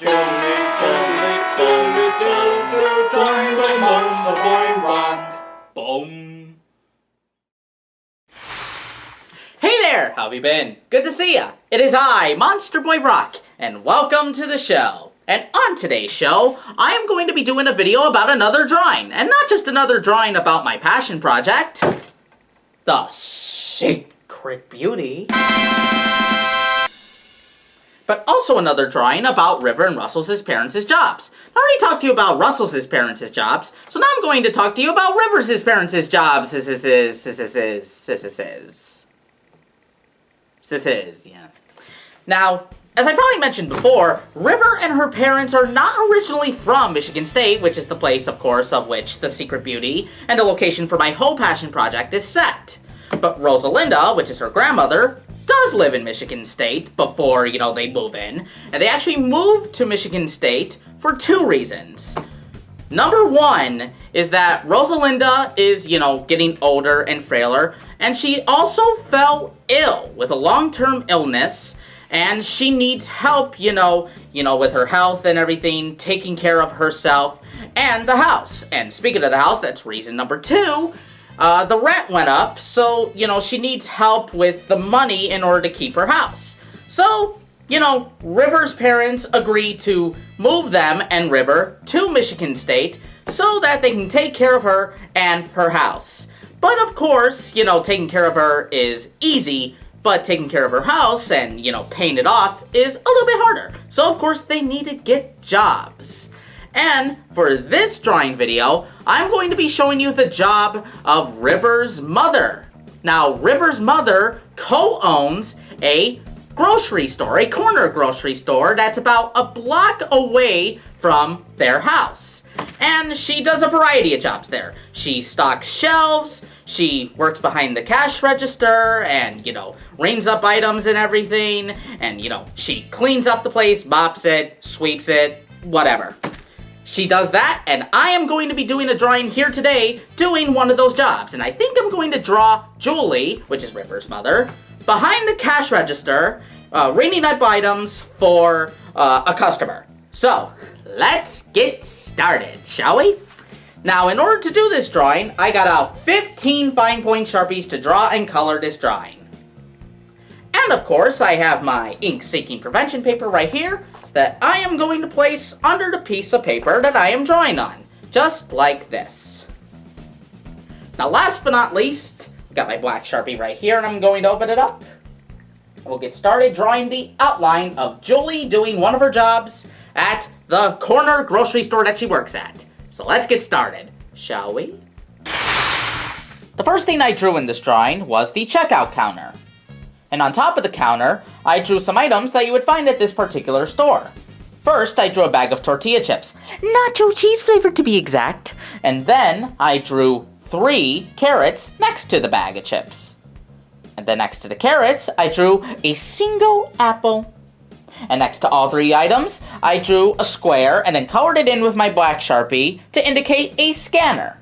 Join with Monsterboy Roc. Boom. Hey there! How have you been? Good to see ya! It is I, Monsterboy Roc, and welcome to the show. And on today's show, I am going to be doing a video about another drawing. And not just another drawing about my passion project, the Secret Beauty, but also another drawing about River and Russell's parents' jobs. I already talked to you about Russell's parents' jobs, so now I'm going to talk to you about River's parents' jobs. Yeah. Now, as I probably mentioned before, River and her parents are not originally from Michigan State, which is the place, of course, of which the Secret Beauty and the location for my whole passion project is set. But Rosalinda, which is her grandmother, does live in Michigan State before, they move in. And they actually moved to Michigan State for two reasons. Number one is that Rosalinda is, getting older and frailer, and she also fell ill with a long-term illness, and she needs help, with her health and everything, taking care of herself and the house. And speaking of the house, that's reason number two. The rent went up, so, she needs help with the money in order to keep her house. So, River's parents agreed to move them and River to Michigan State so that they can take care of her and her house. But of course, taking care of her is easy, but taking care of her house and, paying it off is a little bit harder. So of course, they need to get jobs. And for this drawing video, I'm going to be showing you the job of River's mother. Now, River's mother co-owns a grocery store, a corner grocery store that's about a block away from their house. And she does a variety of jobs there. She stocks shelves, she works behind the cash register, and, rings up items and everything, and, she cleans up the place, mops it, sweeps it, whatever. She does that, and I am going to be doing a drawing here today doing one of those jobs. And I think I'm going to draw Julie, which is River's mother, behind the cash register, ringing up items for a customer. So, let's get started, shall we? Now, in order to do this drawing, I got out 15 fine point Sharpies to draw and color this drawing. And of course, I have my ink-seeking prevention paper right here that I am going to place under the piece of paper that I am drawing on, just like this. Now, last but not least, I've got my black Sharpie right here, and I'm going to open it up. And we'll get started drawing the outline of Julie doing one of her jobs at the corner grocery store that she works at. So let's get started, shall we? The first thing I drew in this drawing was the checkout counter. And on top of the counter, I drew some items that you would find at this particular store. First, I drew a bag of tortilla chips, nacho cheese flavored to be exact. And then I drew 3 carrots next to the bag of chips. And then next to the carrots, I drew a single apple. And next to all 3 items, I drew a square and then colored it in with my black Sharpie to indicate a scanner.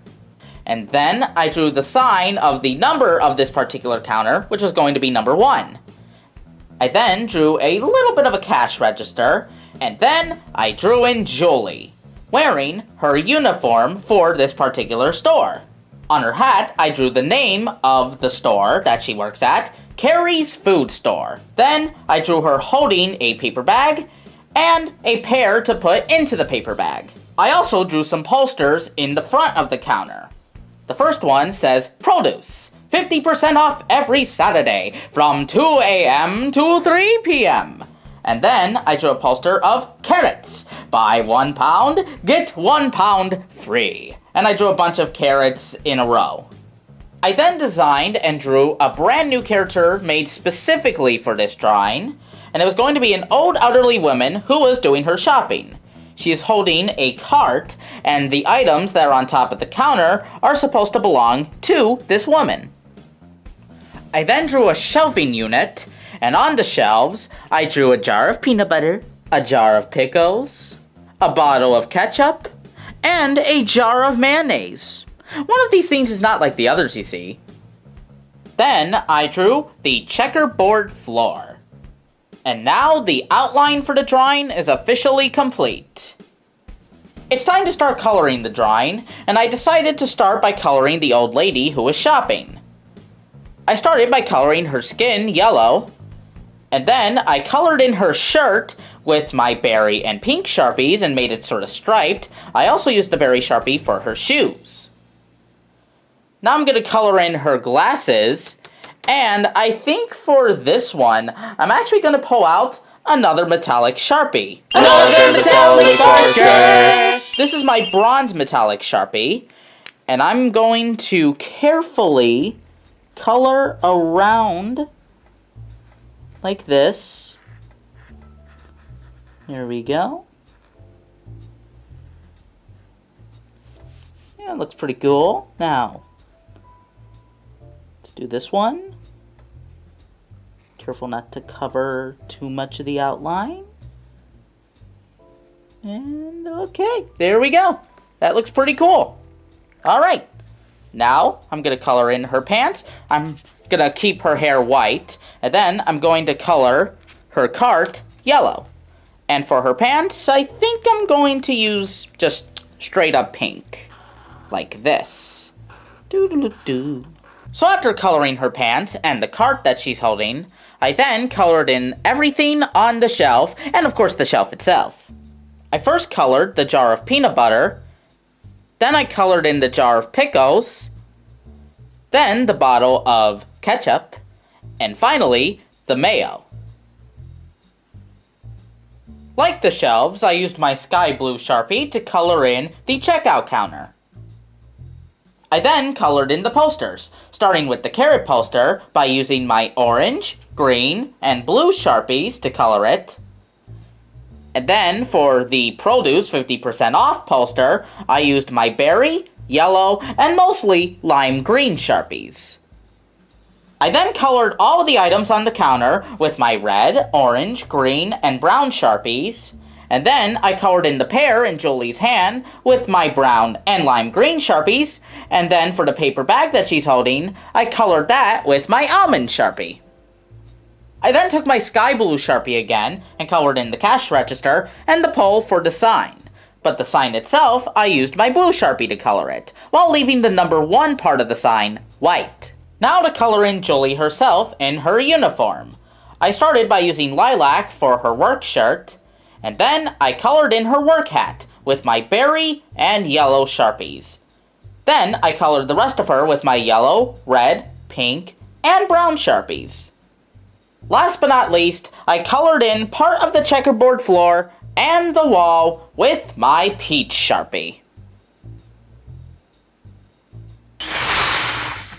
And then I drew the sign of the number of this particular counter, which was going to be number 1. I then drew a little bit of a cash register, and then I drew in Julie, wearing her uniform for this particular store. On her hat, I drew the name of the store that she works at, Carrie's Food Store. Then I drew her holding a paper bag and a pear to put into the paper bag. I also drew some posters in the front of the counter. The first one says produce, 50% off every Saturday from 2 a.m. to 3 p.m. And then I drew a poster of carrots. Buy 1 pound, get 1 pound free. And I drew a bunch of carrots in a row. I then designed and drew a brand new character made specifically for this drawing. And it was going to be an old elderly woman who was doing her shopping. She is holding a cart, and the items that are on top of the counter are supposed to belong to this woman. I then drew a shelving unit, and on the shelves, I drew a jar of peanut butter, a jar of pickles, a bottle of ketchup, and a jar of mayonnaise. One of these things is not like the others you see. Then I drew the checkerboard floor. And now the outline for the drawing is officially complete. It's time to start coloring the drawing, and I decided to start by coloring the old lady who was shopping. I started by coloring her skin yellow, and then I colored in her shirt with my berry and pink Sharpies and made it sort of striped. I also used the berry Sharpie for her shoes. Now I'm going to color in her glasses, and I think for this one, I'm actually going to pull out another metallic Sharpie. Another metallic marker! This is my bronze metallic Sharpie, and I'm going to carefully color around like this. There we go. Yeah, it looks pretty cool. Now, let's do this one. Careful not to cover too much of the outline. And okay, there we go. That looks pretty cool. Alright, now I'm going to color in her pants. I'm going to keep her hair white. And then I'm going to color her cart yellow. And for her pants, I think I'm going to use just straight up pink. Like this. Doo-doo-doo-doo. So after coloring her pants and the cart that she's holding, I then colored in everything on the shelf, and of course the shelf itself. I first colored the jar of peanut butter, then I colored in the jar of pickles, then the bottle of ketchup, and finally, the mayo. Like the shelves, I used my sky blue Sharpie to color in the checkout counter. I then colored in the posters, starting with the carrot poster by using my orange, green, and blue Sharpies to color it. And then for the produce 50% off poster, I used my berry, yellow, and mostly lime green Sharpies. I then colored all of the items on the counter with my red, orange, green, and brown Sharpies. And then I colored in the pear in Julie's hand with my brown and lime green Sharpies. And then for the paper bag that she's holding, I colored that with my almond Sharpie. I then took my sky blue Sharpie again and colored in the cash register and the pole for the sign. But the sign itself, I used my blue Sharpie to color it, while leaving the number 1 part of the sign white. Now to color in Julie herself in her uniform. I started by using lilac for her work shirt, and then I colored in her work hat with my berry and yellow Sharpies. Then I colored the rest of her with my yellow, red, pink, and brown Sharpies. Last but not least, I colored in part of the checkerboard floor and the wall with my peach Sharpie.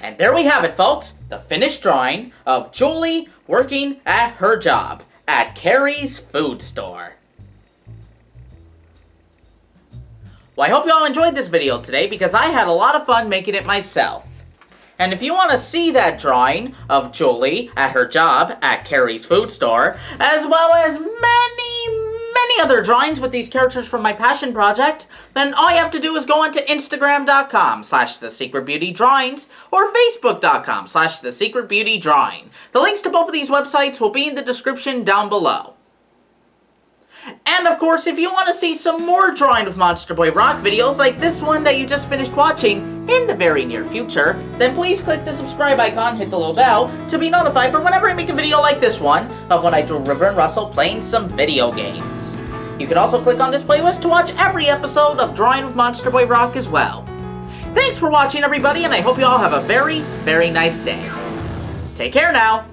And there we have it, folks, the finished drawing of Julie working at her job at Carrie's food store. Well, I hope you all enjoyed this video today because I had a lot of fun making it myself. And if you want to see that drawing of Julie at her job at Carrie's food store, as well as many other drawings with these characters from my passion project, then all you have to do is go onto Instagram.com/thesecretbeautydrawings or Facebook.com/thesecretbeautydrawing. The links to both of these websites will be in the description down below. And of course, if you want to see some more Drawing with Monsterboy Roc videos like this one that you just finished watching in the very near future, then please click the subscribe icon, hit the little bell to be notified for whenever I make a video like this one of when I drew River and Russell playing some video games. You can also click on this playlist to watch every episode of Drawing with Monsterboy Roc as well. Thanks for watching, everybody, and I hope you all have a very, very nice day. Take care now.